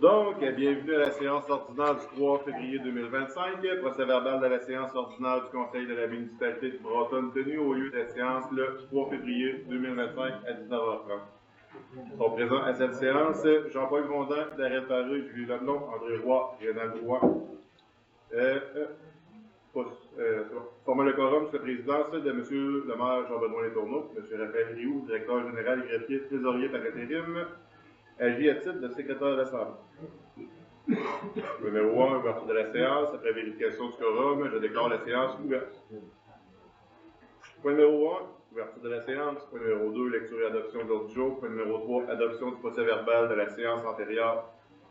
Donc, bienvenue à la séance ordinaire du 3 février 2025. Procès verbal de la séance ordinaire du Conseil de la municipalité de Broughton tenue au lieu de la séance le 3 février 2025 à 19h30. Sont présents à cette séance Jean-Paul Grondin, Darrell Paré, Julie Leblanc, André Roy, Rénal Roy. Formant le quorum sous la présidence de M. le maire Jean-Benoît Letourneau, M. Raphaël Rioux, directeur général et greffier trésorier par intérim, agit à titre de secrétaire de l'Assemblée. Numéro 1, ouverture de la séance. Après vérification du quorum, je déclare la séance ouverte. Point numéro 1, ouverture de la séance. Point numéro 2, lecture et adoption de l'ordre du jour. Point numéro 3, adoption du procès verbal de la séance antérieure.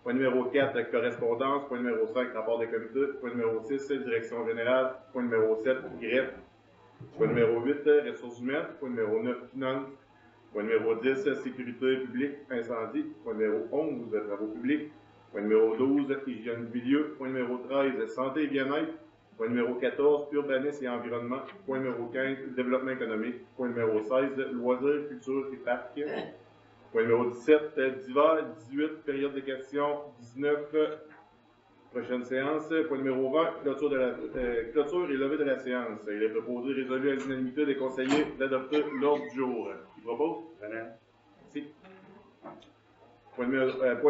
Point numéro 4, correspondance. Point numéro 5, rapport des comités. Point numéro 6, direction générale. Point numéro 7, greffe. Point numéro 8, ressources humaines. Point numéro 9, finances. Point numéro 10, sécurité publique, incendie. Point numéro 11, travaux publics. Point numéro 12, hygiène du milieu. Point numéro 13, santé et bien-être. Point numéro 14, urbanisme et environnement. Point numéro 15, développement économique. Point numéro 16, loisirs, culture et parcs. Point numéro 17, divers. 18, période de questions. 19, prochaine séance. Point numéro 20, clôture et levée de la séance. Il est proposé, résolu à l'unanimité des conseillers d'adopter l'ordre du jour. Qui propose? Merci. Point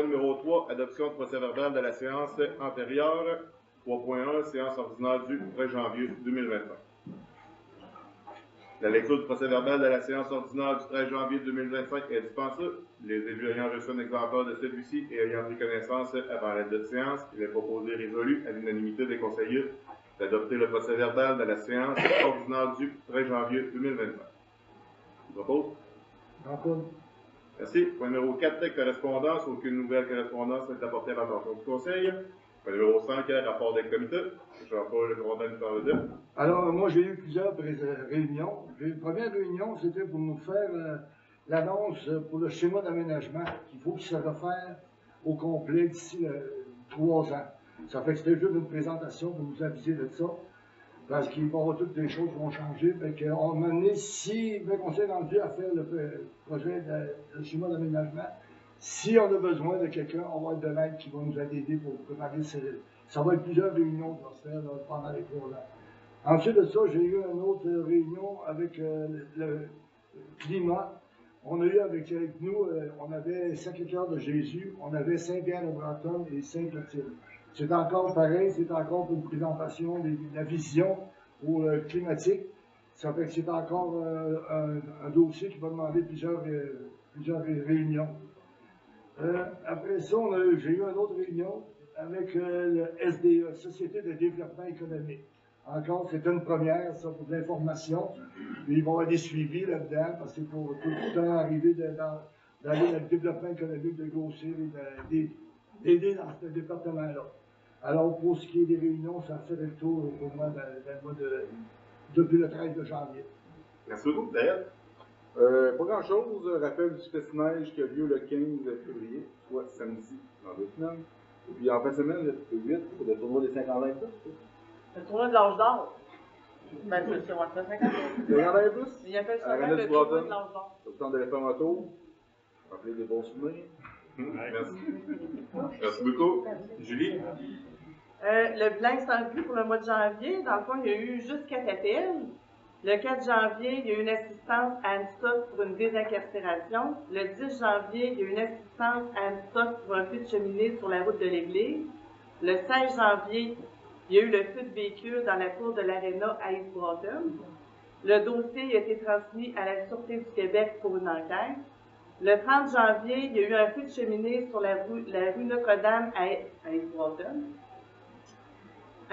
numéro 3, adoption de procès verbal de la séance antérieure. 3.1, séance ordinaire du 1er janvier 2025. La lecture du procès verbal de la séance ordinaire du 13 janvier 2025 est dispensée. Les élus ayant reçu un exemplaire de celui-ci et ayant pris connaissance avant la date de séance, il est proposé résolu à l'unanimité des conseillers d'adopter le procès verbal de la séance ordinaire du 13 janvier 2025. Je propose? Merci. Point numéro 4, correspondance. Aucune nouvelle correspondance n'est apportée à l'attention du Conseil. Point numéro 5, rapport des comités. Jean-Paul Grondin nous parle de. Alors, moi, j'ai eu plusieurs réunions. La première réunion, c'était pour nous faire l'annonce pour le schéma d'aménagement qu'il faut qu'il se refaire au complet d'ici 3 ans. Ça fait que c'était juste une présentation pour nous aviser de ça. Parce qu'il va y avoir toutes les choses qui vont changer. On m'a donné, si on s'est rendu à faire le projet de schéma d'aménagement, si on a besoin de quelqu'un, on va être de l'aide qui va nous aider pour préparer. Ça va être plusieurs réunions qui vont se faire pendant les 3 ans. Ensuite de ça, j'ai eu une autre réunion avec le climat. On a eu avec nous, on avait Sacré-Cœur de Jésus, on avait Saint-Pierre-au-Brenton et Sainte-Clotilde. C'est encore pareil, c'est encore une présentation de la vision climatique. Ça fait que c'est encore un dossier qui va demander plusieurs réunions. Après ça, j'ai eu une autre réunion avec le SDE, Société de développement économique. Encore, c'est une première, ça, pour de l'information. Puis il va y avoir des suivis là-dedans, parce qu'il faut tout le temps arriver d'aller dans le développement économique, de grossir et d'aider dans ce département-là. Alors, pour ce qui est des réunions, ça fait le tour au mois depuis le 13 de janvier. Merci beaucoup, Darrell. Pas grand-chose. Rappel du Festi-Neige qui a lieu le 15 février, soit samedi, dans 2 semaines. Et puis en fin de semaine, le 8, c'est le tournoi des 50 ans et plus. Le tournoi de l'âge d'or. Ben, c'est 50 ans. 50 ans et plus? Il appelle ça le tournoi de l'âge d'or. C'est le temps d'aller faire un tour. Rappeler des bons souvenirs. Merci. Merci beaucoup. Julie? Le bilan sans vue pour le mois de janvier, dans le fond, il y a eu juste 4 appels. Le 4 janvier, il y a eu une assistance à Anne-Stock pour une désincarcération. Le 10 janvier, il y a eu une assistance à Anne-Stock pour un feu de cheminée sur la route de l'église. Le 16 janvier, il y a eu le feu de véhicule dans la cour de l'Arena à East Broughton. Le dossier a été transmis à la Sûreté du Québec pour une enquête. Le 30 janvier, il y a eu un feu de cheminée sur la rue Notre-Dame à East Broughton.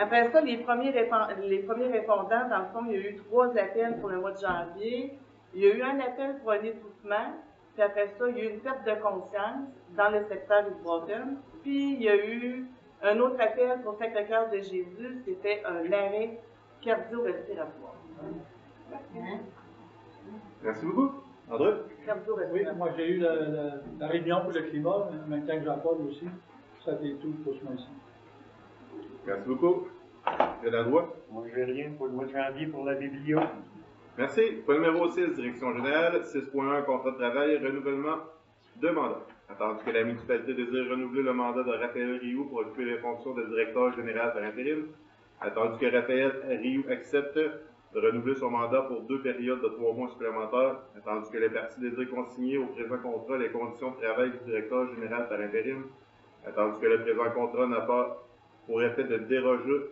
Après ça, les premiers répondants, dans le fond, il y a eu 3 appels pour le mois de janvier. Il y a eu un appel pour un étouffement, puis après ça, il y a eu une perte de conscience dans le secteur de Broughton. Puis il y a eu un autre appel pour Sacré-Cœur de Jésus, c'était un arrêt cardio-respiratoire. Merci beaucoup. André? Oui, moi j'ai eu la réunion pour le climat, en même temps que Jean-Paul aussi. Ça a été tout pour ce mois-ci. Merci beaucoup. Rénal Roy? Moi, je n'ai rien pour le mois de janvier pour la biblio. Merci. Point numéro 6, direction générale. 6.1, contrat de travail, renouvellement de mandat. Attendu que la municipalité désire renouveler le mandat de Raphaël Rioux pour occuper les fonctions de directeur général par intérim. Attendu que Raphaël Rioux accepte de renouveler son mandat pour 2 périodes de 3 mois supplémentaires. Attendu que les parties désirent consigner au présent contrat les conditions de travail du directeur général par intérim. Attendu que le présent contrat n'a pas pour effet de déroger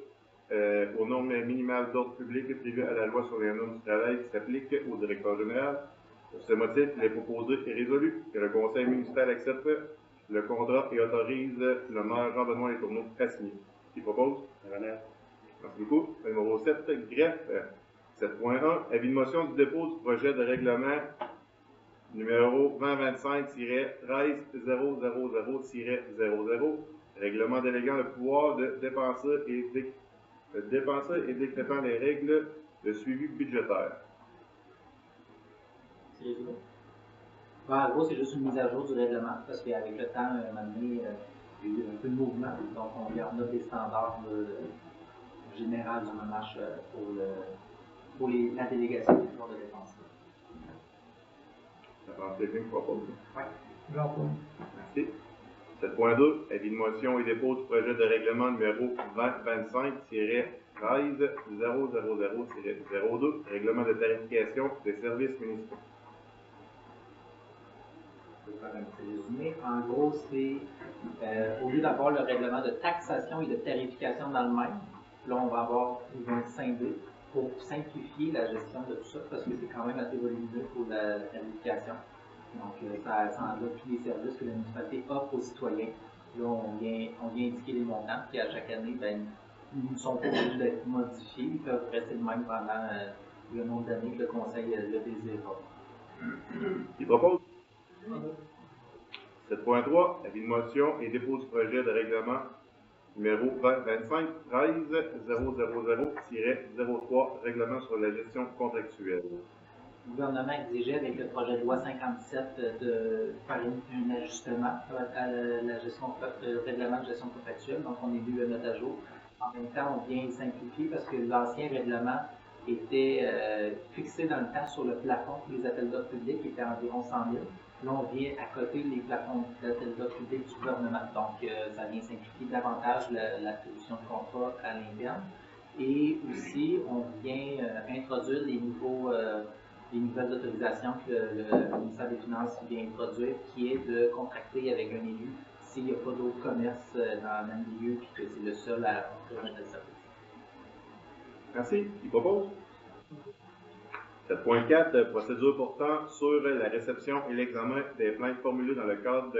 aux normes minimales d'ordre public prévues à la loi sur les normes du travail qui s'appliquent au directeur général. Pour ce motif, il est proposé et résolu que le conseil municipal accepte le contrat et autorise le maire Jean-Benoît Letourneau à signer. Qui propose? Renard. Merci beaucoup. Numéro 7, greffe. 7.1, avis de motion du dépôt du projet de règlement numéro 2025-13000-00, règlement déléguant le pouvoir de dépenser et décrétant les règles de suivi budgétaire. C'est résumé. Bon, en gros, c'est juste une mise à jour du règlement, parce qu'avec le temps, à un moment donné, il y a eu un peu de mouvement, donc on garde des standards généraux du MAMACH pour la délégation du pouvoir de dépenser. Ça pense quelqu'un qui propose? Oui. Jean-Paul. Merci. 7.2, avis de motion et dépôt du projet de règlement numéro 2025-13-000-02, règlement de tarification des services municipaux. Je vais faire un petit résumé. En gros, c'est au lieu d'avoir le règlement de taxation et de tarification dans le même, là, on va avoir un scindé pour simplifier la gestion de tout ça, parce que c'est quand même assez volumineux pour la tarification. Donc, ça englobe tous les services que la municipalité offre aux citoyens. Là, on vient indiquer les montants, puis à chaque année, ils ne sont pas obligés d'être modifiés. Ils peuvent rester de même pendant le nombre d'années que le conseil le désirera. Qui propose? 7.3, avis de motion et dépôt du projet de règlement numéro 2025-13-000-03, règlement sur la gestion contractuelle. Le gouvernement exigeait avec le projet de loi 57 de faire un ajustement à la gestion, règlement de gestion contractuelle, donc on est dû à mettre à jour. En même temps, on vient simplifier parce que l'ancien règlement était fixé dans le temps sur le plafond pour les appels d'offres publics, qui était à environ 100 000. Là, on vient à côté les plafonds d'appels d'offres publics du gouvernement, donc ça vient simplifier davantage l'attribution de contrats à l'interne. Et aussi, on vient introduire les nouvelles autorisations que le ministère des Finances vient introduire, qui est de contracter avec un élu s'il n'y a pas d'autres commerces dans le même milieu et que c'est le seul à offrir un tel service. Merci. Qui propose? 7.4, procédure portant sur la réception et l'examen des plaintes formulées dans le cadre de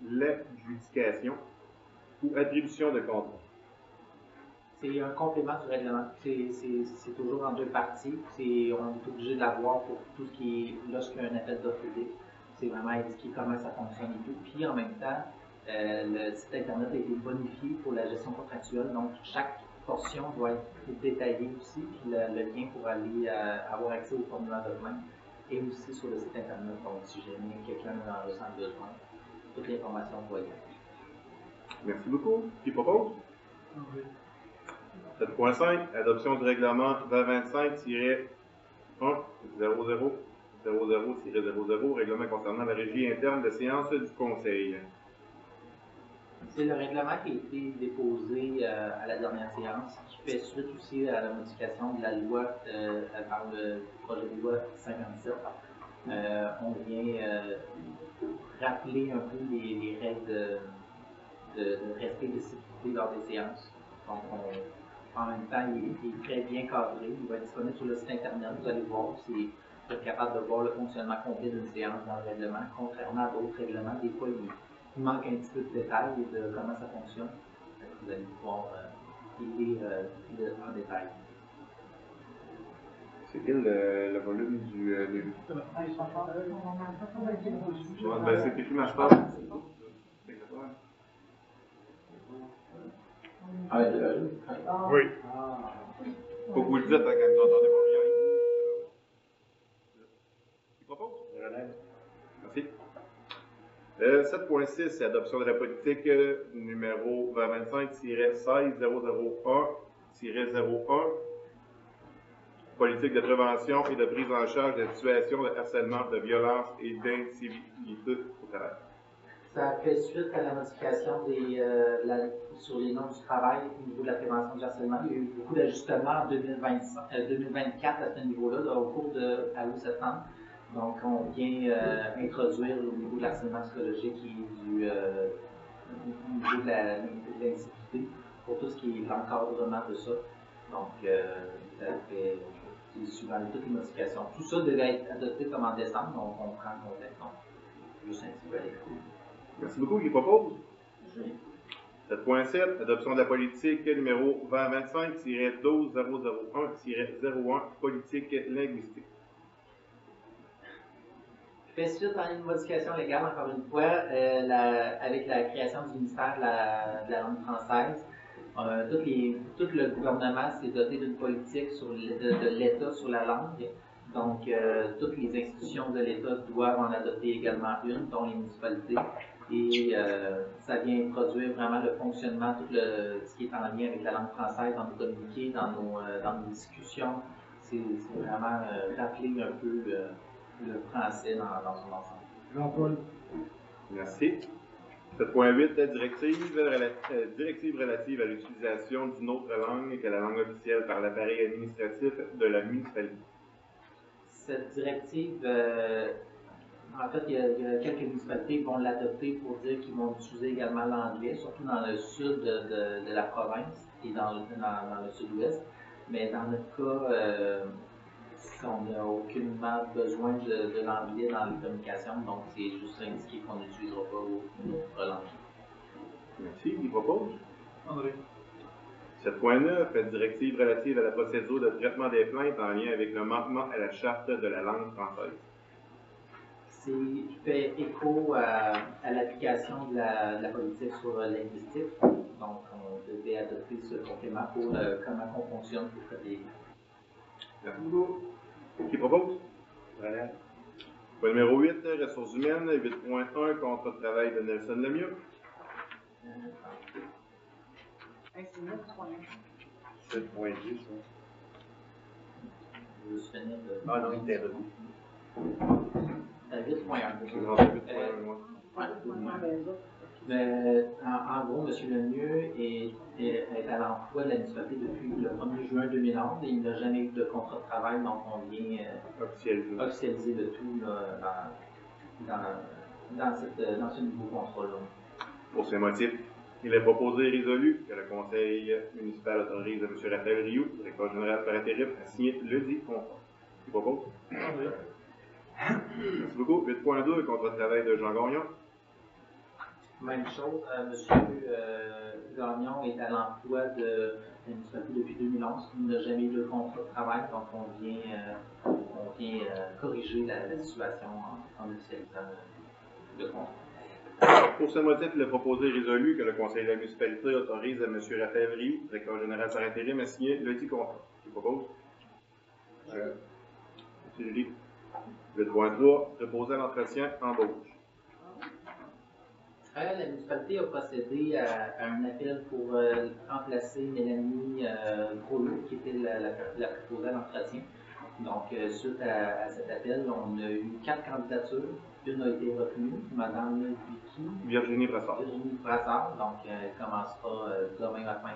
l'adjudication ou attribution de contrats. C'est un complément du règlement. C'est toujours en 2 parties. On est obligé de l'avoir pour tout ce qui est lorsqu'il y a un appel d'offres public. C'est vraiment indiquer comment ça fonctionne et tout. Puis en même temps, le site Internet a été bonifié pour la gestion contractuelle. Donc, chaque portion doit être détaillée aussi. Puis le lien pour aller avoir accès au formulaire de demande et aussi sur le site Internet. Donc, si jamais quelqu'un en ressent besoin, toute l'information doit y être. Merci beaucoup. Qui propose? 7.5, adoption du règlement 2025-1-00-00, règlement concernant la régie interne de séance du Conseil. C'est le règlement qui a été déposé à la dernière séance, qui fait suite aussi à la modification de la loi par le projet de loi 57. On vient rappeler un peu les règles de respect de sécurité lors des séances. Donc, en même temps, il est très bien cadré. Il va être disponible sur le site Internet. Vous allez voir, vous êtes capable de voir le fonctionnement complet d'une séance dans le règlement, contrairement à d'autres règlements. Des fois, il manque un petit peu de détails de comment ça fonctionne. Vous allez pouvoir lire en détail. C'est quel le volume du... c'est écrit ma phrase. Oui. Faut que vous le dites quand vous entendez mon lien. Qui propose? Merci. 7.6, c'est adoption de la politique numéro 2025-16-001-01. politique de prévention et de prise en charge des situations de harcèlement, de violence et d'incivilité au travail. Ça fait suite à la modification sur les normes du travail au niveau de la prévention du harcèlement. Il y a eu beaucoup d'ajustements en 2024 à ce niveau-là, au cours de août-septembre. Donc, on vient introduire au niveau de l'harcèlement psychologique et au niveau de l'insécurité pour tout ce qui est l'encadrement de ça. Donc, ça fait suivant toutes les modifications. Tout ça devait être adopté comme en décembre, donc on prend le contexte. Donc, juste un petit peu à l'écoute. Merci beaucoup. Qui propose? 7.7, adoption de la politique numéro 2025-12001-01, politique linguistique. Fait suite à une modification légale, encore une fois, avec la création du ministère de la langue française. Tout le gouvernement s'est doté d'une politique de l'État sur la langue. Donc, toutes les institutions de l'État doivent en adopter également une, dont les municipalités. Et ça vient produire vraiment le fonctionnement, tout ce qui est en lien avec la langue française dans nos communiqués, dans nos discussions. C'est vraiment rappeler un peu le français dans son ensemble. Jean-Paul. Merci. 7.8, directive relative à l'utilisation d'une autre langue que la langue officielle par l'appareil administratif de la municipalité. Cette directive, en fait, il y a quelques municipalités qui vont l'adopter pour dire qu'ils vont utiliser également l'anglais, surtout dans le sud de la province et dans le sud-ouest. Mais dans notre cas, on n'a aucunement besoin de l'anglais dans les communications, donc c'est juste indiqué qu'on n'utilisera pas une autre langue. Merci. Qui propose? André. 7.9, directive relative à la procédure de traitement des plaintes en lien avec le manquement à la charte de la langue française. C'est fait écho à l'application de la politique sur linguistique. Donc, on devait adopter ce complément pour comment on fonctionne pour traiter les plaintes. Merci beaucoup. Qui propose? Point numéro 8, ressources humaines, 8.1, contrat de travail de Nelson Lemieux. C'est 9.1. 7.10. Je veux juste finir de... Ah non, il était revenu. 8.1. En gros, M. Lemieux est à l'emploi de la municipalité depuis le 1er juin 2011 et il n'a jamais eu de contrat de travail, donc on vient officialiser le tout là, dans ce nouveau contrat-là. Pour ces motifs, il est proposé et résolu que le conseil municipal autorise M. Raphaël Rioux, directeur général par intérim, à signer le dit contrat. Qui propose? Merci beaucoup. 8.2, contrat de travail de Jean Gagnon. Même chose, M. Gagnon est à l'emploi de la municipalité depuis 2011. Il n'a jamais eu de contrat de travail, donc on vient corriger la situation en officialisant le contrat. Pour ce motif, il est proposé et résolu que le conseil de la municipalité autorise à M. Raphaël Rioux, directeur général par intérim, à signer le dit contrat. Qui propose? M. Julie. 8.3, préposé à l'entretien, embauche. La municipalité a procédé à un appel pour remplacer Mélanie Groslo, qui était la préposée à l'entretien. Donc, suite à cet appel, on a eu 4 candidatures. Une a été retenue, Mme Virginie Brassard. Donc, elle commencera demain matin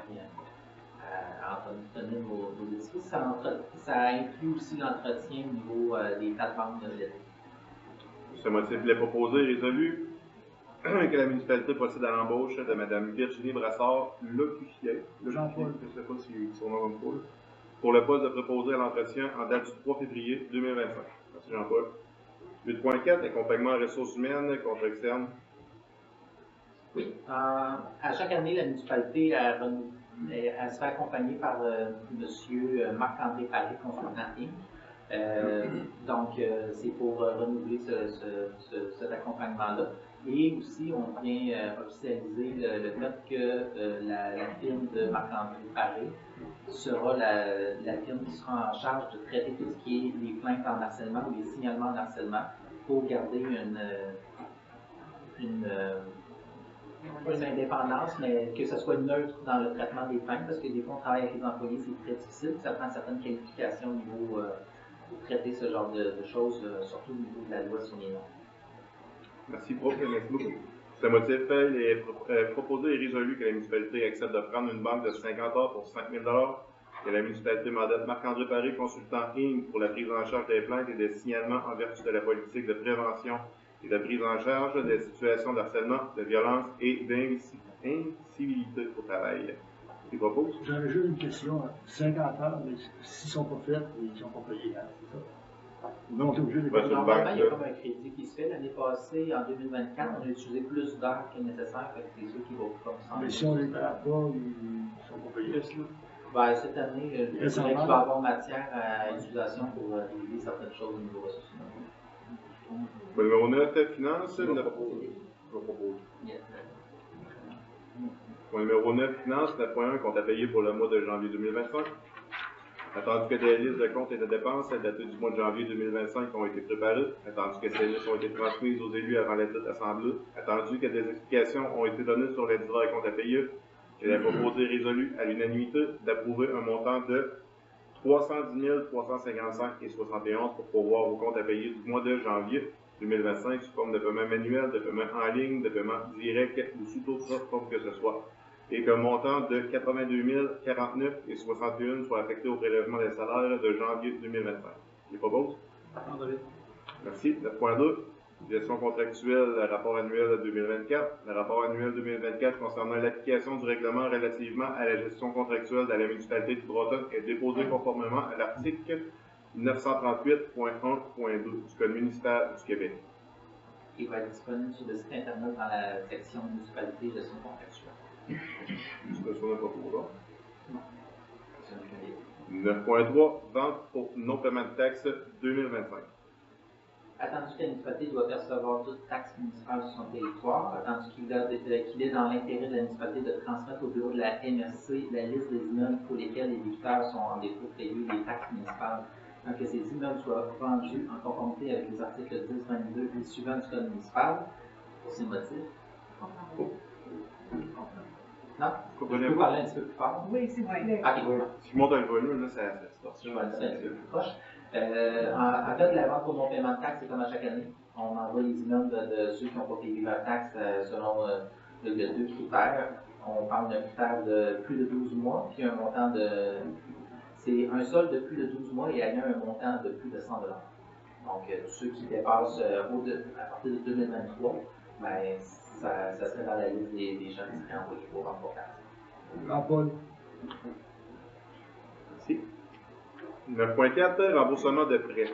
à tenir nos discours. Ça inclut aussi l'entretien au niveau des plateformes de l'été. Pour ce motif, il est proposé et résolu que la municipalité procède à l'embauche de Mme Virginie Brassard, l'officielle, Jean-Paul. je ne sais pas si son nom comme Paul, pour le poste de préposé à l'entretien en date du 3 février 2025. Merci Jean-Paul. 8.4, accompagnement en ressources humaines, contre externe. Oui, à chaque année, la municipalité elle se fait accompagner par M. Marc-André Paré, consultant Inc. Donc, c'est pour renouveler cet accompagnement-là. Et aussi, on vient officialiser le fait que la firme de Marc-André Paré sera la firme qui sera en charge de traiter tout ce qui est les plaintes en harcèlement ou les signalements en harcèlement pour garder pas une indépendance, mais que ce soit neutre dans le traitement des plaintes, parce que des fois, on travaille avec les employés, c'est très difficile, ça prend certaines qualifications au niveau pour traiter ce genre de choses, surtout au niveau de la loi sur les normes. Merci, prof. Merci beaucoup. Ce motif, il est proposé et résolu que la municipalité accepte de prendre une banque de 50 heures pour 5 000 que la municipalité mandate Marc-André Paré, consultant Inc. pour la prise en charge des plaintes et des signalements en vertu de la politique de prévention et de prise en charge des situations de harcèlement, de violence et d'incivilité au travail. Tu proposes? J'avais juste une question. 50 heures, mais s'ils ne sont pas faits, ils ne sont pas payés, hein, c'est ça? Non, tu es obligé de les payer. Normalement, il y a comme un crédit qui se fait. L'année passée, en 2024, on a utilisé plus d'heures que nécessaire, fait que c'est sûr qu'il va comme ça. Mais si on ne les paye pas, ils ne sont pas payés. Ben, cette année, je dirais qu'il va y avoir matière à utilisation pour réaliser certaines choses au niveau ressources humaines. Point numéro 9, finances. Je vais proposer. Point numéro 9, finances. 9.1, compte à payer pour le mois de janvier 2025. Attendu que des listes de comptes et de dépenses datées du mois de janvier 2025 ont été préparées, attendu que ces listes ont été transmises aux élus avant la dite assemblée, attendu que des explications ont été données sur les divers comptes à payer, il est proposé et résolu à l'unanimité d'approuver un montant de 310 355,71 pour pourvoir au compte à payer du mois de janvier 2025 sous forme de paiement manuel, de paiement en ligne, de paiement direct ou sous toute autre forme que ce soit, et qu'un montant de 82 049,61 soit affecté au prélèvement des salaires de janvier 2025. Je propose? André. Merci. 9.2. Gestion contractuelle, rapport annuel 2024. Le rapport annuel 2024 concernant l'application du règlement relativement à la gestion contractuelle de la municipalité de Bretonne est déposé conformément à l'article 938.1.2 du Code municipal du Québec. Il va être disponible sur le site internet dans la section municipalité gestion contractuelle. Discussion de propos. Non. 9.3. Vente pour non-paiement de taxes 2025. Attendu que la municipalité doit percevoir toute taxe municipale sur son territoire, attendu qu'il est dans l'intérêt de la municipalité de transmettre au bureau de la MRC la liste des immeubles pour lesquels les débiteurs sont en défaut de payer les taxes municipales, afin que ces immeubles soient vendus en conformité avec les articles 10, 22 et suivants du Code municipal. Pour ces motifs. Non? Je peux parler un petit peu plus fort? Oui, s'il vous plaît. Ok. Si je monte le volume, là, ça se Je vais le faire un petit peu plus proche. En fait, la vente pour non-paiement de taxes, c'est comme à chaque année. On envoie les immeubles de ceux qui n'ont pas payé leurs taxes selon deux critères. On parle d'un critère de plus de 12 mois, puis un montant de. C'est un solde de plus de 12 mois et ayant un montant de plus de 100 $. Donc, tous ceux qui dépassent à partir de 2023, ben, ça serait dans la liste des gens qui seraient envoyés pour vendre pour taxes. Jean-Paul. Merci. 9.4, remboursement de prêts.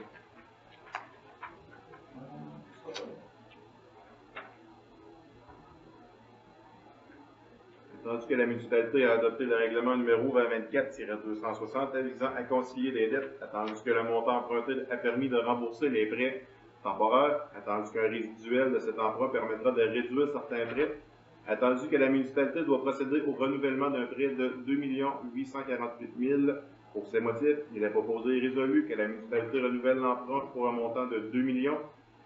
Tandis que la municipalité a adopté le règlement numéro 2024-260 visant à concilier les dettes, attendu que le montant emprunté a permis de rembourser les prêts temporaires, attendu qu'un résiduel de cet emprunt permettra de réduire certains prêts, attendu que la municipalité doit procéder au renouvellement d'un prêt de 2 848 000. Pour ces motifs, il est proposé et résolu que la municipalité renouvelle l'emprunt pour un montant de 2 millions,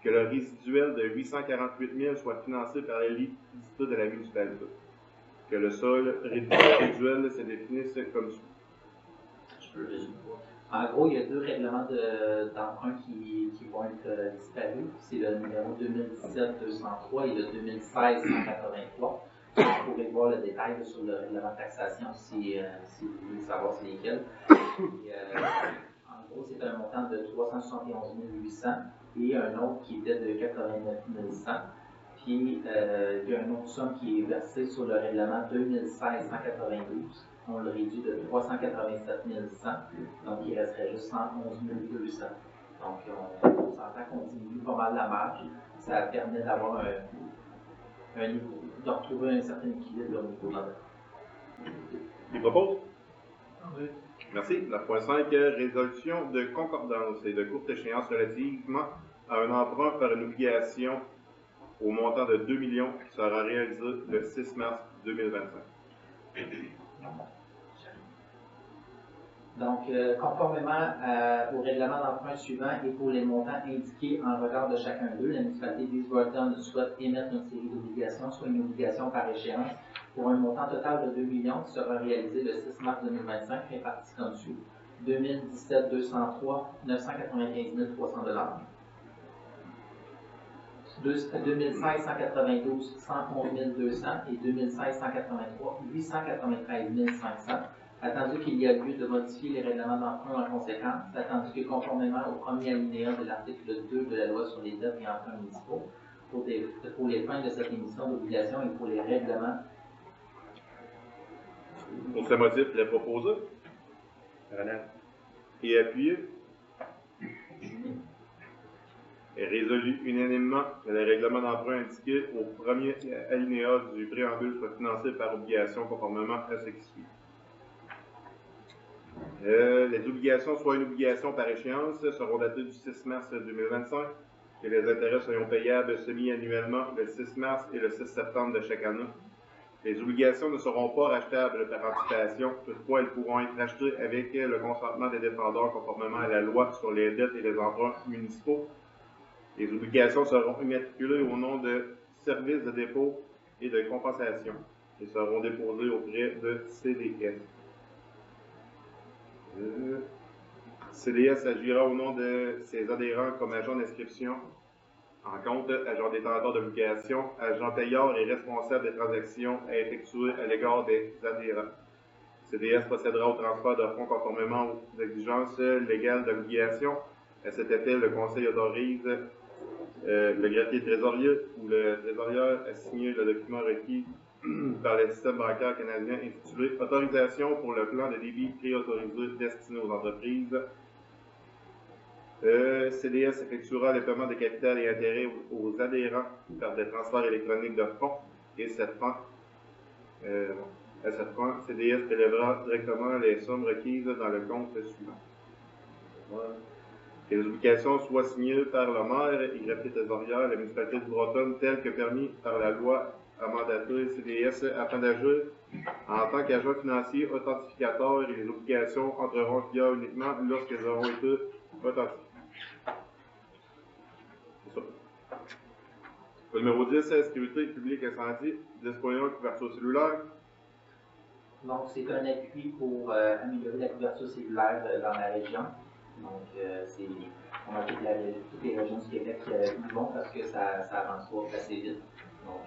que le résiduel de 848 000 soit financé par la liquidité de la municipalité. Que le sol résiduel se définisse comme suit. Je peux résumer. En gros, il y a deux règlements d'emprunt qui vont être disparus. C'est le numéro 2017-203 et le 2016-183. Vous pourrez voir le détail sur le règlement de taxation si vous voulez savoir c'est lesquels. En gros, c'est un montant de 371 800 et un autre qui était de 89 100. Puis, il y a une autre somme qui est versée sur le règlement 2016-192. On le réduit de 387 100, donc il resterait juste 111 200. Donc, on s'entend qu'on diminue pas mal la marge. Ça permet d'avoir de retrouver un certain équilibre au niveau de la dette. Il propose? Oui. Merci. 9.5, résolution de concordance et de courte échéance relativement à un emprunt par une obligation au montant de 2 millions qui sera réalisé le 6 mars 2025. Donc, conformément au règlement d'emprunt suivant et pour les montants indiqués en regard de chacun d'eux, la municipalité d'East-Burton souhaite émettre une série d'obligations, soit une obligation par échéance, pour un montant total de 2 millions qui sera réalisé le 6 mars 2025, réparti comme suit. 2017 203 995 300 2016 192 111 200 et 2016 183 893 500. Attendu qu'il y a lieu de modifier les règlements d'emprunt en conséquence, attendu que conformément au premier alinéa de l'article 2 de la loi sur les dettes et emprunts municipaux, pour les fins de cette émission d'obligation et pour les règlements. Pour ce motif, il est proposé et appuyé et résolu unanimement que les règlements d'emprunt indiqués au premier alinéa du préambule soient financés par obligation conformément à ce qui suit. Les obligations, soit une obligation par échéance, seront datées du 6 mars 2025 et les intérêts seront payables semi-annuellement le 6 mars et le 6 septembre de chaque année. Les obligations ne seront pas rachetables par anticipation, toutefois elles pourront être rachetées avec le consentement des défendeurs conformément à la loi sur les dettes et les emprunts municipaux. Les obligations seront immatriculées au nom de services de dépôt et de compensation et seront déposées auprès de CDS. CDS agira au nom de ses adhérents comme agent d'inscription en compte, agent détenteur d'obligations, agent payeur et responsable des transactions à effectuer à l'égard des adhérents. CDS procédera au transfert de fonds conformément aux exigences légales d'obligation. À cet effet, le Conseil autorise le greffier trésorier ou le trésorier à signer le document requis par le système bancaire canadien intitulé « Autorisation pour le plan de débit préautorisé destiné aux entreprises ». CDS effectuera le paiement de capital et intérêts aux adhérents par des transferts électroniques de fonds et à cette fin, CDS prélèvera directement les sommes requises dans le compte suivant. Voilà. Que les obligations soient signées par le maire et greffier trésorier, la municipalité de Bretonne, tel que permis par la loi à mandater CDS afin d'agir en tant qu'agent financier authentificateur et les obligations entreront en vigueur uniquement lorsqu'elles auront été authentifiées. C'est ça. Le numéro 10, sécurité publique incendie, 10.1, couverture cellulaire. Donc, c'est un appui pour améliorer la couverture cellulaire dans la région. Donc, on a toutes les régions du Québec qui y vont parce que ça avance pas assez vite. Donc,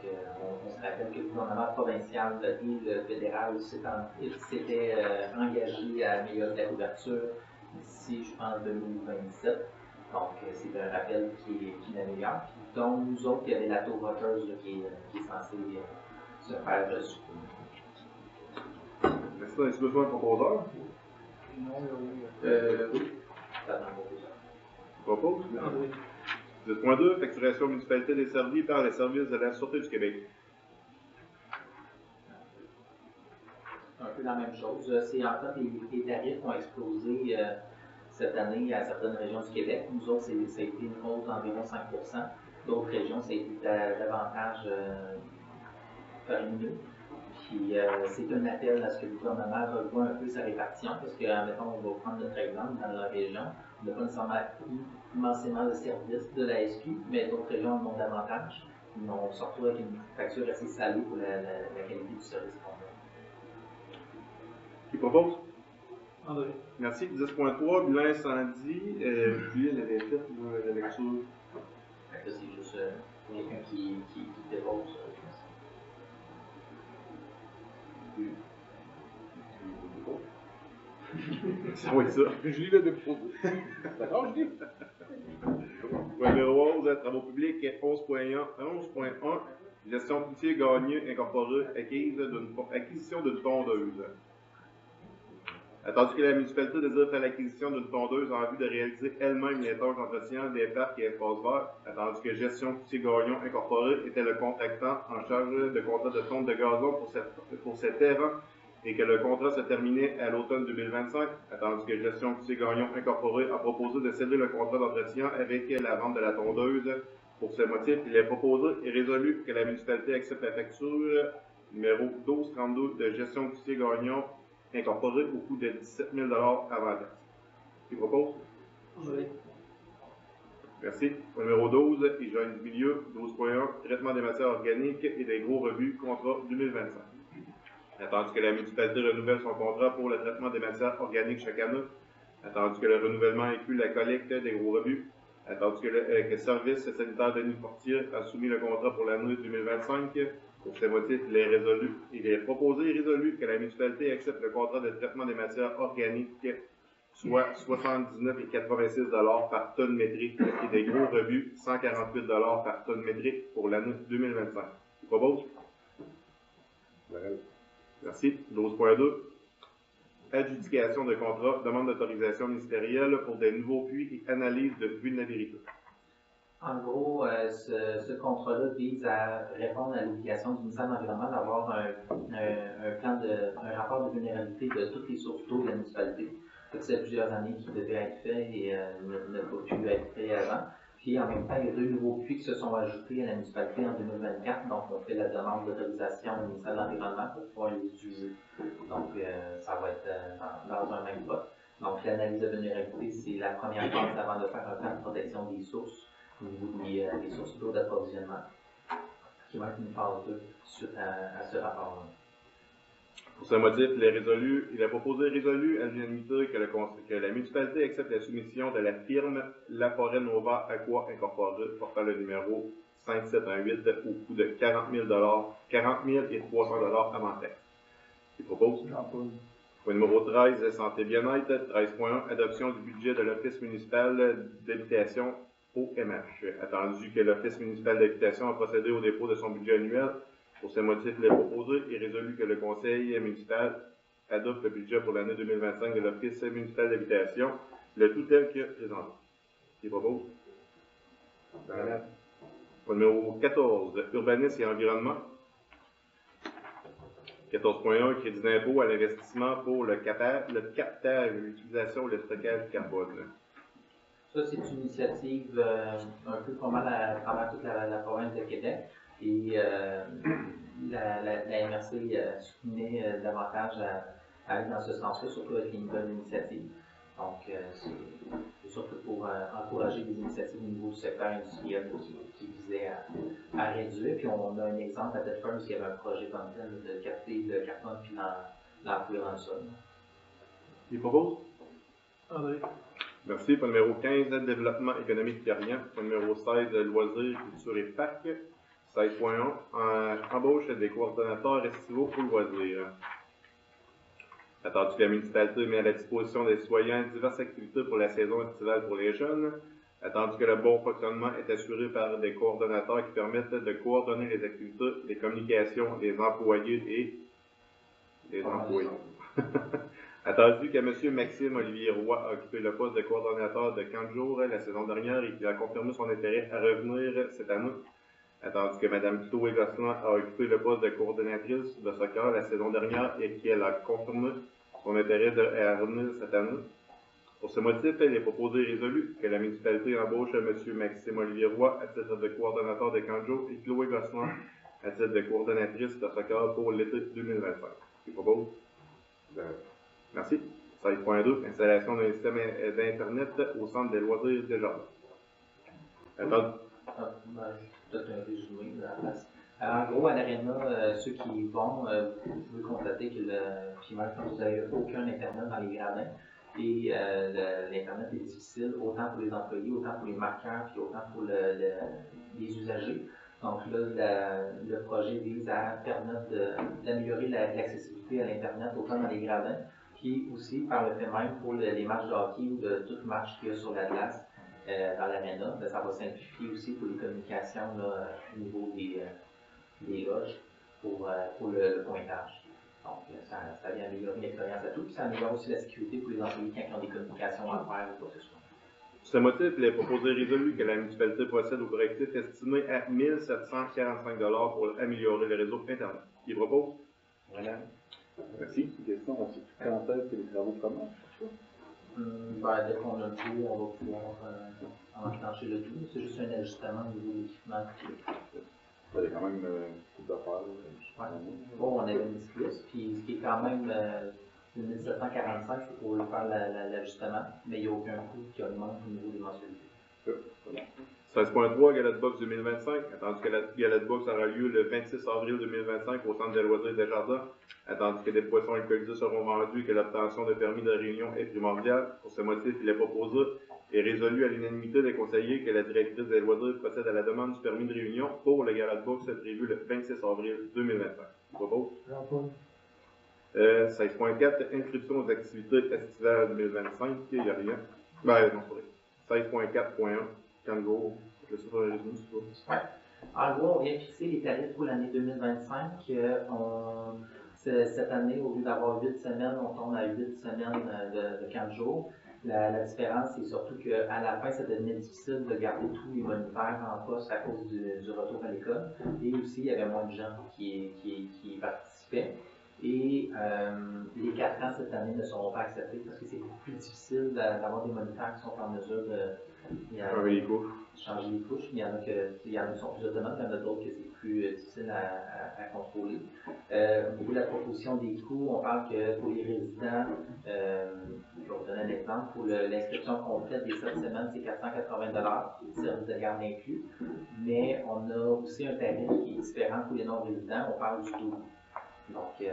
on se rappelle que le gouvernement provincial et le fédéral s'étaient engagés à améliorer la couverture d'ici, je pense, 2027. Donc, c'est un rappel qui l'améliore. Donc, nous autres, il y avait la tour rocheuse qui est censée se faire dessus. Est-ce que tu besoin d'un proposeur? Non, Oui. Propose? 10.2, facturation municipalité desservie par les services de la Sûreté du Québec. Un peu la même chose. C'est en fait les tarifs ont explosé cette année à certaines régions du Québec. Nous autres, ça a été une hausse d'environ 5 %. D'autres régions, ça a été davantage farimineux. Puis c'est un appel à ce que le gouvernement revoie un peu sa répartition, parce que, mettons, on va prendre notre exemple dans la région, on n'a pas nécessairement immensément de services de la SQ, mais d'autres régions en ont davantage. On se retrouve avec une facture assez salée pour la qualité du service qu'on a. Qui propose? André. Merci. 10.3, bilan incendie. Puis elle avait fait la lecture. Fait que là, c'est juste quelqu'un qui dépose. Ça va être ça. Julie l'a déposé. D'accord, Julie? Numéro 11, travaux publics, 11.1, gestion routier gagnée incorporée, acquisition d'une tondeuse. Attendu que la municipalité désire faire l'acquisition d'une tondeuse en vue de réaliser elle-même les tâches d'entretien des parcs et espaces verts, attendu que Gestion Routier Gagnon Incorporée était le contractant en charge de contrat de tonte de gazon pour ces terrains et que le contrat se terminait à l'automne 2025, attendu que Gestion Routier Gagnon Incorporée a proposé de céder le contrat d'entretien avec la vente de la tondeuse. Pour ce motif, il est proposé et résolu que la municipalité accepte la facture numéro 1232 de Gestion Routier Gagnon incorporé au coût de 17 000 avant taxe. Qui propose? Oui. Merci. Numéro 12, hygiène du milieu. 12.1, traitement des matières organiques et des gros rebuts, contrat 2025. Attendu que la municipalité renouvelle son contrat pour le traitement des matières organiques chaque année. Attendu que le renouvellement inclut la collecte des gros rebuts. Attendu que le service sanitaire Denis Fortier a soumis le contrat pour l'année 2025. Pour ces motifs, il est proposé et résolu que la municipalité accepte le contrat de traitement des matières organiques, soit 79,86 $ par tonne métrique, et des gros rebuts, 148 $ par tonne métrique pour l'année 2025. Tu proposes? Merci. 12.2. Adjudication de contrat, demande d'autorisation ministérielle pour des nouveaux puits et analyse de vulnérabilité. En gros, ce contrat-là vise à répondre à l'obligation du ministère de l'Environnement d'avoir un rapport de vulnérabilité de toutes les sources d'eau de la municipalité. C'est plusieurs années qui devait être fait et n'a pas pu être fait avant. Puis en même temps, il y a 2 nouveaux puits qui se sont ajoutés à la municipalité en 2024. Donc, on fait la demande d'autorisation au ministère de l'Environnement pour pouvoir les utiliser. Donc, ça va être dans un même vote. Donc, l'analyse de vulnérabilité, c'est la première phase avant de faire un plan de protection des sources au niveau des sources d'eau d'approvisionnement, qui va être une phase 2 suite à ce rapport-là. Pour ce motif, il est proposé et résolu à l'unanimité que la municipalité accepte la soumission de la firme La Forêt Nova Aqua Incorporée portant le numéro 5718 au coût de 40 000 et 300 $ avant taxe. Il propose? Au numéro 13, Santé Bien-être, 13.1, adoption du budget de l'Office municipal d'habitation OMH. Attendu que l'Office municipal d'habitation a procédé au dépôt de son budget annuel, pour ce motif, il est proposé et résolu que le conseil municipal adopte le budget pour l'année 2025 de l'Office municipal d'habitation, le tout tel que présenté. Qui propose? Au numéro 14, urbanisme et environnement. 14.1, crédit d'impôt à l'investissement pour le captage, l'utilisation et le stockage du carbone. Ça, c'est une initiative un peu pas mal à travers toute la province de Québec. Et la MRC soutenait davantage à aller dans ce sens-là, surtout avec une bonne initiative. Donc, c'est surtout pour encourager des initiatives au niveau du secteur industriel qui visait à réduire. Puis, on a un exemple à Thetford où il y avait un projet comme tel de capter le carbone puis l'enfouir dans le sol. Qui propose? André. Merci. Pour le numéro 15, développement économique terrien. Pour le numéro 16, loisirs, culture et parcs. 16.1, embauche des coordonnateurs estivaux pour loisirs. Attendu que la municipalité met à la disposition des citoyens diverses activités pour la saison estivale pour les jeunes. Attendu que le bon fonctionnement est assuré par des coordonnateurs qui permettent de coordonner les activités, les communications, les employés et les employés. Attendu que M. Maxime Olivier Roy a occupé le poste de coordonnateur de 40 jours la saison dernière et qu'il a confirmé son intérêt à revenir cette année. Attendu que Mme Chloé Gosselin a occupé le poste de coordonnatrice de soccer la saison dernière et qu'elle a confirmé son intérêt à revenir cette année. Pour ce motif, il est proposé et résolu que la municipalité embauche M. Maxime Olivier Roy à titre de coordonnateur de Canjo et Chloé Gosselin à titre de coordonnatrice de soccer pour l'été 2025. Qui propose? Merci. 16.2, installation d'un système d'Internet au centre des loisirs des jardins. Peut-être un résumé de la place. En gros, à l'Arena, ceux qui vont, vous pouvez constater que puis même quand vous n'avez aucun Internet dans les gradins, et l'Internet est difficile autant pour les employés, autant pour les marqueurs, puis autant pour les usagers. Donc là, le projet vise à permettre d'améliorer l'accessibilité à l'Internet autant dans les gradins, puis aussi par le fait même pour les matchs de hockey ou de toute match qu'il y a sur la glace. Dans l'aréna, ça va simplifier aussi pour les communications là, au niveau des loges pour le pointage. Donc, ça vient améliorer l'expérience à tous, puis ça améliore aussi la sécurité pour les employés quand ils ont des communications à faire ou quoi que ce soit. Pour ce motif, il est proposé et résolu que la municipalité procède au correctif estimé à 1 745 $ pour améliorer le réseau Internet. Qui propose? Voilà. Merci. Une question, on sait quand est-ce que les travaux commencent? Dès qu'on a le tout, on va pouvoir enclencher le tout. C'est juste un ajustement au niveau de l'équipement. Il y a quand même beaucoup d'affaires. Bon, on avait mis plus, puis ce qui est quand même Le 1745, c'est pour faire l'ajustement, mais il n'y a aucun coût qui augmente au niveau des mensualités. 16.3, Galette Box 2025, tandis que la Galette Box aura lieu le 26 avril 2025 au Centre des loisirs des Jardins, tandis que des boissons alcoolisées seront vendues et que l'obtention de permis de réunion est primordiale. Pour ce motif, il est proposé et résolu à l'unanimité des conseillers que la directrice des loisirs procède à la demande du permis de réunion pour le Galette Box prévu le 26 avril 2025. Propose. 16.4, inscription aux activités estivales 2025, il n'y a rien. Ben non, c'est vrai. 16.4.1, 4 jours. Je sais pas le résumé, c'est quoi. Ouais. En gros, on vient fixer les tarifs pour l'année 2025. Cette année, au lieu d'avoir 8 semaines, on tombe à 8 semaines de 4 jours. La différence, c'est surtout qu'à la fin, ça devenait difficile de garder tous les moniteurs en poste à cause du retour à l'école. Et aussi, il y avait moins de gens qui participaient. Et les 4 ans cette année ne seront pas acceptés parce que c'est beaucoup plus difficile d'avoir des moniteurs qui sont en mesure de changer les couches. Il y en a qui sont plus autonomes, il y en a d'autres que c'est plus difficile à contrôler. Au niveau de la proposition des coûts, on parle que pour les résidents, je vais vous donner un exemple, pour l'inscription complète des 7 semaines, c'est 480 $, service de garde inclus. Mais on a aussi un tarif qui est différent pour les non-résidents, on parle du double. Donc,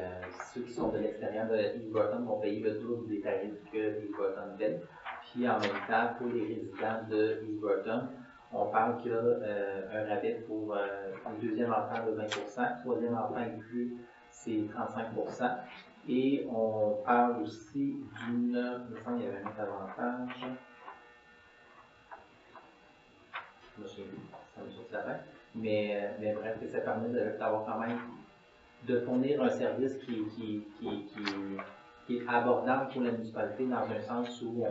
ceux qui sont de l'extérieur de East Burton vont payer le double des tarifs que East Burton paye. Puis, en même temps, pour les résidents de East Burton, on parle qu'il y a un rabais pour le deuxième enfant de 20%, troisième enfant inclus, c'est 35%. Et on parle aussi d'une, il me semble qu'il y avait un autre avantage. Je me souviens plus, ça me sortit la tête. Mais bref, ça permet d'avoir quand même de fournir un service qui est abordable pour la municipalité dans un sens où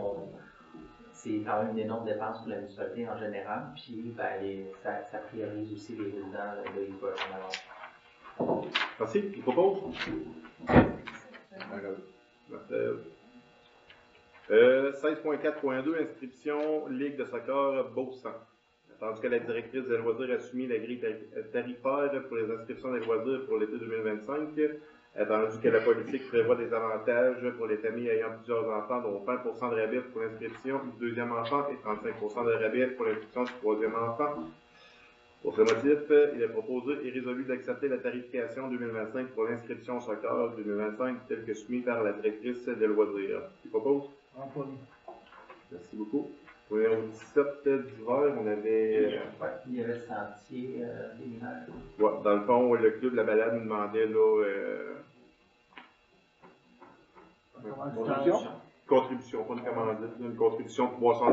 c'est quand même une énorme dépense pour la municipalité en général, puis ben, ça priorise aussi les résidents de East Burton. Merci. Tu proposes? Merci. 16.4.2, inscription Ligue de soccer Beauce-Sang. Tandis que la directrice des loisirs a soumis la grille tarifaire pour les inscriptions des loisirs pour l'été 2025, tandis que la politique prévoit des avantages pour les familles ayant plusieurs enfants, dont 20% de rabais pour l'inscription du deuxième enfant et 35% de rabais pour l'inscription du troisième enfant. Pour ce motif, il est proposé et résolu d'accepter la tarification 2025 pour l'inscription au soccer 2025 telle que soumise par la directrice des loisirs. Qui propose? Merci beaucoup. Au numéro 17 d'hiver, on avait. Il y avait le sentier des mineurs. Ouais, dans le fond, le club de la balade nous demandait là. Contribution, pas une commandite, une contribution de 300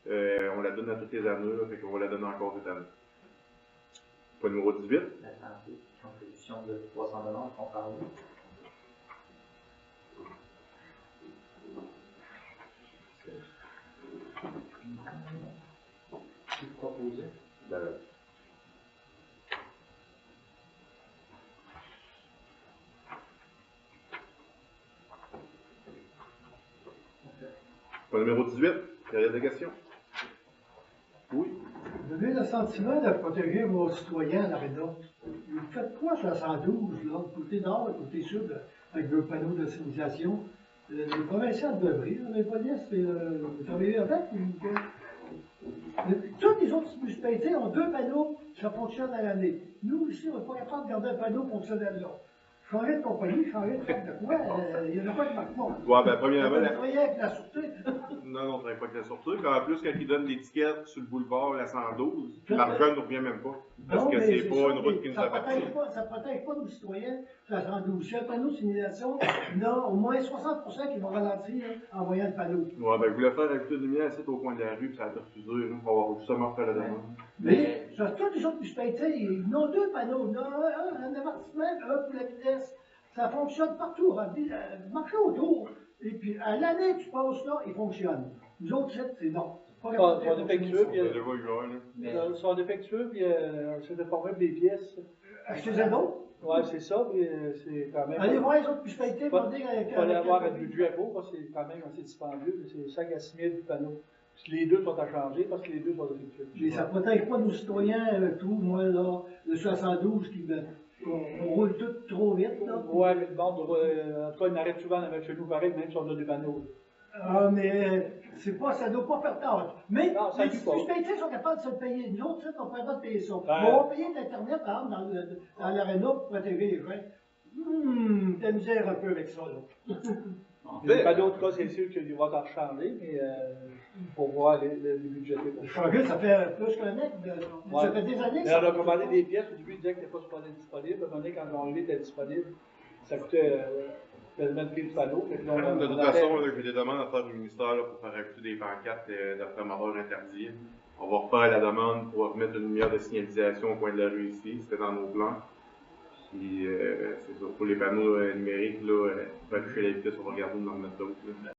$. On la donne à toutes les années, là, fait qu'on va la donner encore cette année. Au numéro 18. La santé, contribution de 300 $, qu'on parle. Qui proposait? Au numéro 18, période de questions. Oui. Vous avez le sentiment de protéger vos citoyens à l'aréna. Vous faites quoi sur la 112, là, côté nord, côté sud, avec vos panneaux de signalisation? Les provinciales devraient, les polices, vous travaillez avec? Toutes les autres municipalités ont 2 panneaux, ça fonctionne à l'année. Nous, ici, on n'est pas capable de garder un panneau fonctionnel là. Changer de compagnie, changer de faire de quoi, il n'y en a pas de marquement. Ouais, ben, premièrement. Vous travaillez avec la sûreté. Non, on ne travaille pas avec la sûreté. Puis en plus, quand ils donnent l'étiquette sur le boulevard, la 112, l'argent ne nous revient même pas. Parce que c'est pas une route qui nous appartient. Ça ne protège pas nos citoyens, la 112. Si un panneau de signalisation, il y en a au moins 60% qui vont ralentir en voyant le panneau. Ouais, ben, je voulais faire ajouter une lumière ici au coin de la rue, puis ça a été refusé. On va justement faire la demande. Mais, sur toutes les autres municipalités, ils ont 2 panneaux. Il y en a un avertissement, un pour la vitesse. Ça fonctionne partout. Marchez autour. Et puis, à l'année, tu passes là, il fonctionne. Nous autres, c'est non. Ils sont défectueux, puis ils sont défectueux, puis c'est de former des pièces. Achetez-en d'autres. Oui, c'est ça, puis c'est quand même. Allez voir les autres municipalités, pour dire avec. Il fallait avoir un budget pour, parce que c'est quand même assez dispendieux, c'est 5 à 6 000 du panneau. Puis les 2 sont à changer parce que les 2 sont défectueux. Mais ça ne protège pas nos citoyens, tout. Moi, là, le 72 qui me. On roule tout trop vite, là. Ouais, mais le monde, en tout cas, il arrête souvent avec chez nous pareil, même si on a des panneaux. Ah, mais c'est pas, ça doit pas faire tard. Mais Non, ça les dit pas. distributeurs sont capables de se le payer. Nous autres, on ne peut pas de payer ça. Ouais. On va payer de l'Internet, par exemple, dans l'aréna pour protéger les gens. T'as misère un peu avec ça, là. Les panneaux, en tout cas, c'est sûr qu'il va t'en recharger, mais pour voir les budgets. Changer, ça fait plus qu'un an. Ça fait des années que Mais on ça. a commandé des pièces, au début, ils disaient que c'était pas disponible. À un moment donné, quand on était disponible, ça coûtait quasiment le prix du panneau. Fait que là, De on toute a fait- façon, j'ai des demandes à faire du ministère là, pour faire ajouter des pancartes d'affirmateurs interdits. On va refaire la demande pour remettre une lumière de signalisation au coin de la rue ici. C'était dans nos plans. Puis, c'est ça. Pour les panneaux numériques, là, pour afficher la vitesse, on va regarder d'en remettre d'autres. là.